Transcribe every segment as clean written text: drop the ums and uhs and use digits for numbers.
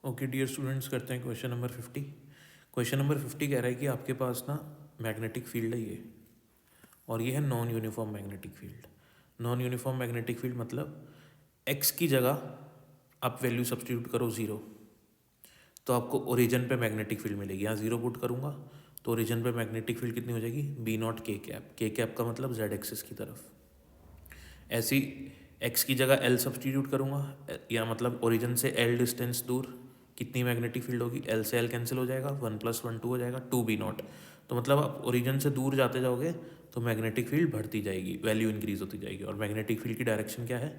Okay dear students, करते हैं question number 50। Question number 50 कह रहा है कि आपके पास ना मैग्नेटिक फील्ड है ये, और ये है non uniform magnetic field. Non uniform magnetic field मतलब एक्स की जगह आप वैल्यू सब्सटीट्यूट करो 0, तो आपको ओरिजिन पे मैग्नेटिक फील्ड मिलेगी। यहाँ 0 पुट करूँगा तो ओरिजिन पे मैग्नेटिक फील्ड कितनी हो जाएगी, बी नॉट के कैप। के कैप का मतलब जेड एक्सिस की तरफ। ऐसी एक्स की जगह एल सब्सटीट्यूट करूँगा, या मतलब ओरिजिन से एल डिस्टेंस दूर कितनी मैग्नेटिक फील्ड होगी, एल से एल कैंसिल हो जाएगा, 1 + 1 2 हो जाएगा, 2 बी नॉट। तो मतलब आप ओरिजिन से दूर जाते जाओगे तो मैग्नेटिक फील्ड बढ़ती जाएगी, वैल्यू इंक्रीज होती जाएगी। और मैग्नेटिक फील्ड की डायरेक्शन क्या है,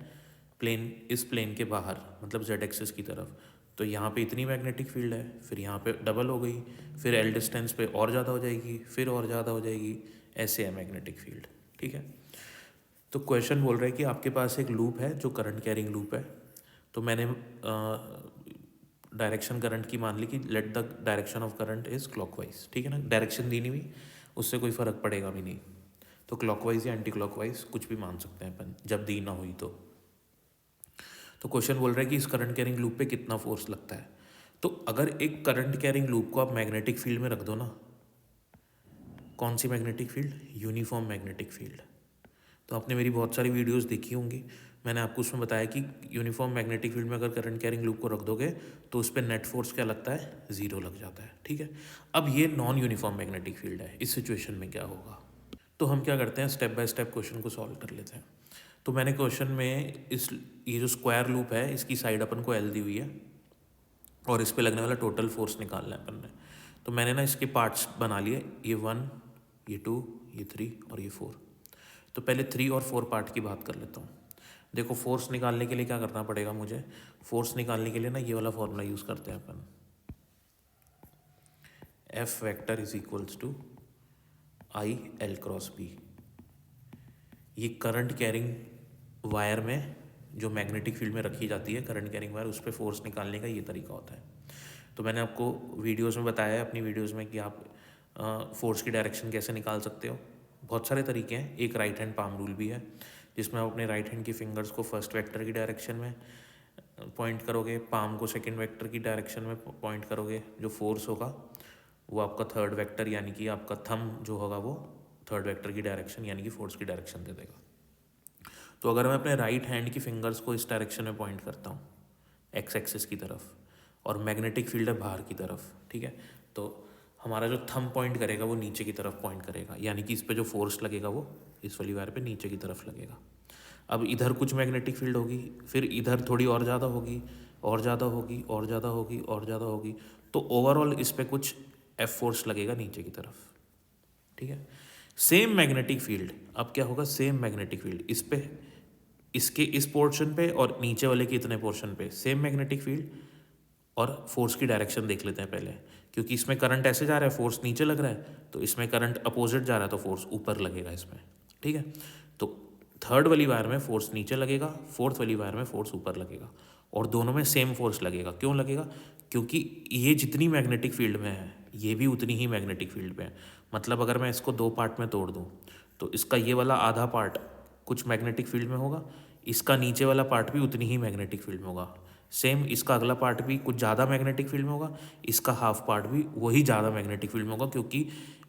प्लेन, इस प्लेन के बाहर, मतलब जेड एक्सिस की तरफ। तो यहाँ पे इतनी मैग्नेटिक फील्ड है, फिर यहाँ पे डबल हो गई, फिर एल डिस्टेंस पे और ज़्यादा हो जाएगी, फिर और ज़्यादा हो जाएगी। ऐसे है मैग्नेटिक फील्ड। ठीक है। तो क्वेश्चन बोल रहा है कि आपके पास एक लूप है जो करंट कैरिंग लूप है। तो मैंने डायरेक्शन करंट की मान ली कि let the direction of current is clockwise. ठीक है ना, डायरेक्शन दी नहीं हुई, उससे कोई फ़र्क पड़ेगा भी नहीं। तो क्लॉकवाइज या एंटी क्लॉकवाइज कुछ भी मान सकते हैं अपन, जब दी ना हुई तो क्वेश्चन बोल रहा है कि इस करंट कैरिंग लूप पे कितना फोर्स लगता है। तो अगर एक करंट कैरिंग लूप को आप मैग्नेटिक फील्ड में रख दो ना, कौन सी magnetic field, uniform magnetic field. तो आपने मेरी बहुत सारी वीडियोस देखी होंगी, मैंने आपको उसमें बताया कि यूनिफॉर्म मैग्नेटिक फील्ड में अगर करंट कैरिंग लूप को रख दोगे तो उस पर नेट फोर्स क्या लगता है, 0 लग जाता है। ठीक है। अब ये नॉन यूनिफॉर्म मैग्नेटिक फील्ड है, इस सिचुएशन में क्या होगा। तो हम क्या करते हैं, स्टेप बाय स्टेप क्वेश्चन को सॉल्व कर लेते हैं। तो मैंने क्वेश्चन में ये जो स्क्वायर लूप है इसकी साइड अपन को एल दी हुई है, और इस पे लगने वाला टोटल फोर्स निकालना है अपन ने। तो मैंने ना इसके पार्ट्स बना लिए, ये 1, ये 2, ये 3 और ये 4। तो पहले 3 और 4 पार्ट की बात कर लेता हूँ। देखो, फोर्स निकालने के लिए क्या करना पड़ेगा मुझे, फोर्स निकालने के लिए ना ये वाला फॉर्मूला यूज़ करते हैं अपन, F vector is equals to I L cross B. ये करंट कैरिंग वायर में जो मैग्नेटिक फील्ड में रखी जाती है करंट कैरिंग वायर, उस पर फोर्स निकालने का ये तरीका होता है। तो मैंने आपको वीडियोस में बताया है, अपनी वीडियोस में, कि आप फोर्स की डायरेक्शन कैसे निकाल सकते हो। बहुत सारे तरीके हैं। एक राइट हैंड पाम रूल भी है, जिसमें आप अपने राइट हैंड की फिंगर्स को फर्स्ट वेक्टर की डायरेक्शन में पॉइंट करोगे, पाम को सेकंड वेक्टर की डायरेक्शन में पॉइंट करोगे। जो फोर्स होगा वो आपका थर्ड वेक्टर, यानी कि आपका थंब जो होगा वो थर्ड वेक्टर की डायरेक्शन यानी कि फोर्स की डायरेक्शन दे देगा। तो अगर मैं अपने राइट हैंड की फिंगर्स को इस डायरेक्शन में पॉइंट करता हूँ, एक्स एक्सिस की तरफ, और मैग्नेटिक फील्ड है बाहर की तरफ, ठीक है, तो हमारा जो थंब पॉइंट करेगा वो नीचे की तरफ पॉइंट करेगा, यानी कि इस पे जो फोर्स लगेगा वो इस वाली वायर पे नीचे की तरफ लगेगा। अब इधर कुछ मैग्नेटिक फील्ड होगी, फिर इधर थोड़ी और ज़्यादा होगी, और ज़्यादा होगी, और ज़्यादा होगी, और ज़्यादा होगी। तो ओवरऑल इस पे कुछ एफ फोर्स लगेगा नीचे की तरफ। ठीक है। सेम मैग्नेटिक फील्ड, अब क्या होगा, सेम मैग्नेटिक फील्ड इस पे, इसके इस पोर्शन पे और नीचे वाले के इतने पोर्शन पे सेम मैग्नेटिक फील्ड। और फोर्स की डायरेक्शन देख लेते हैं पहले, क्योंकि इसमें करंट ऐसे जा रहा है, फोर्स नीचे लग रहा है, तो इसमें करंट अपोजिट जा रहा है तो फोर्स ऊपर लगेगा इसमें। ठीक है। तो थर्ड वाली वायर में फोर्स नीचे लगेगा, फोर्थ वाली वायर में फोर्स ऊपर लगेगा, और दोनों में सेम फोर्स लगेगा। क्यों लगेगा, क्योंकि ये जितनी मैग्नेटिक फील्ड में है ये भी उतनी ही मैग्नेटिक फील्ड में है। मतलब अगर मैं इसको 2 पार्ट में तोड़ दूँ तो इसका ये वाला आधा पार्ट कुछ मैग्नेटिक फील्ड में होगा, इसका नीचे वाला पार्ट भी उतनी ही मैग्नेटिक फील्ड में होगा। सेम इसका अगला पार्ट भी कुछ ज़्यादा मैग्नेटिक फील्ड में होगा, इसका हाफ पार्ट भी वही ज़्यादा मैग्नेटिक फील्ड में होगा, क्योंकि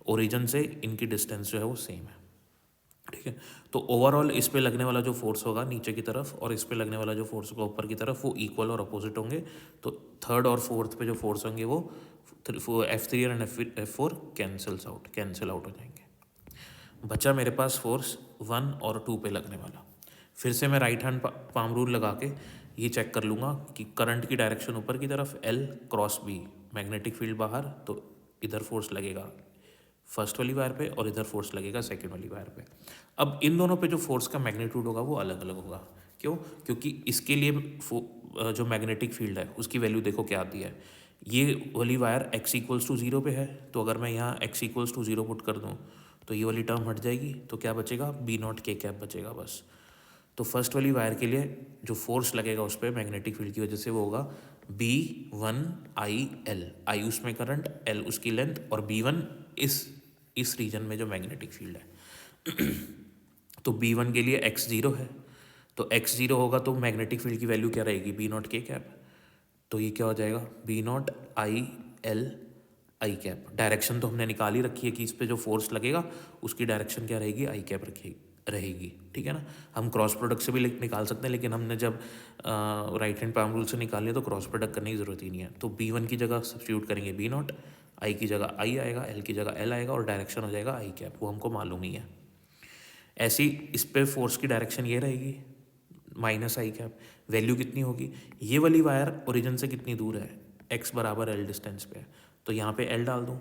ओरिजिन से इनकी डिस्टेंस जो है वो सेम है। ठीक है। तो ओवरऑल इस पे लगने वाला जो फोर्स होगा नीचे की तरफ, और इस पे लगने वाला जो फोर्स होगा ऊपर की तरफ, वो इक्वल और अपोजिट होंगे। तो थर्ड और फोर्थ पे जो फोर्स होंगे वो F3 और F4 कैंसिल आउट हो जाएंगे। बचा मेरे पास फोर्स 1 और 2 पे लगने वाला। फिर से मैं राइट हैंड पाम रूल लगा के ये चेक कर लूँगा कि करंट की डायरेक्शन ऊपर की तरफ, L cross B, magnetic field बाहर, तो इधर फोर्स लगेगा फर्स्ट वाली वायर पे और इधर फोर्स लगेगा सेकंड वाली वायर पे। अब इन दोनों पे जो फोर्स का मैग्नीट्यूड होगा वो अलग अलग होगा। क्यों, क्योंकि इसके लिए जो मैग्नेटिक फील्ड है उसकी वैल्यू देखो क्या आती है। ये वाली वायर x इक्वल्स टू 0 पे है, तो अगर मैं यहाँ x इक्वल्स टू 0 पुट कर दूँ तो ये वाली टर्म हट जाएगी, तो क्या बचेगा, बी नॉट के कैप बचेगा बस। तो फर्स्ट वाली वायर के लिए जो फोर्स लगेगा उस पर मैग्नेटिक फील्ड की वजह से वो होगा B1IL, आई उसमें करंट, L उसकी लेंथ, और B1 इस रीजन में जो मैग्नेटिक फील्ड है। तो B1 के लिए x0 है, तो x0 होगा तो मैग्नेटिक फील्ड की वैल्यू क्या रहेगी, बी नॉट के कैप। तो ये क्या हो जाएगा, B not I L I cap. Direction तो हमने निकाल ही रखी है कि इस पे जो फोर्स लगेगा उसकी डायरेक्शन क्या रहेगी, आई कैप रहेगी, ठीक है ना। हम क्रॉस प्रोडक्ट से भी निकाल सकते हैं, लेकिन हमने जब राइट हैंड पाम रूल से निकाल लिया तो क्रॉस प्रोडक्ट करने की ज़रूरत ही नहीं है। तो B1 की जगह सब्स्टिट्यूट करेंगे बी नॉट, आई की जगह आई आएगा, एल की जगह एल आएगा, और डायरेक्शन हो जाएगा आई कैप, वो हमको मालूम ही है। ऐसी इस पे फोर्स की डायरेक्शन ये रहेगी माइनस आई कैप। वैल्यू कितनी होगी, ये वाली वायर ओरिजिन से कितनी दूर है, x बराबर एल डिस्टेंस पे है, तो यहाँ पे एल डाल दूँ,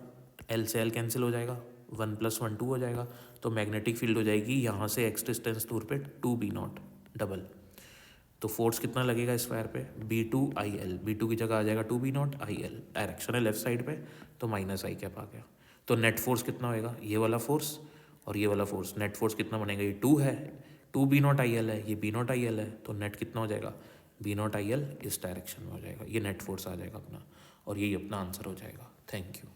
एल से एल कैंसिल हो जाएगा, 1 + 1 2 हो जाएगा। तो मैग्नेटिक फील्ड हो जाएगी यहाँ से x डिस्टेंस दूर पे 2 B नॉट डबल। तो फोर्स कितना लगेगा इस वायर पे, B2 IL, B2 की जगह आ जाएगा 2 B नॉट IL, डायरेक्शन है लेफ्ट साइड पे, तो माइनस आई कैप आ गया। तो नेट फोर्स कितना होएगा, ये वाला फोर्स और ये वाला फोर्स, नेट फोर्स कितना बनेगा, ये 2 है, 2 B नॉट IL है, ये B नॉट IL है, तो नेट कितना हो जाएगा, B नॉट IL इस डायरेक्शन में हो जाएगा, ये नेट फोर्स आ जाएगा अपना, और यही अपना आंसर हो जाएगा। Thank you.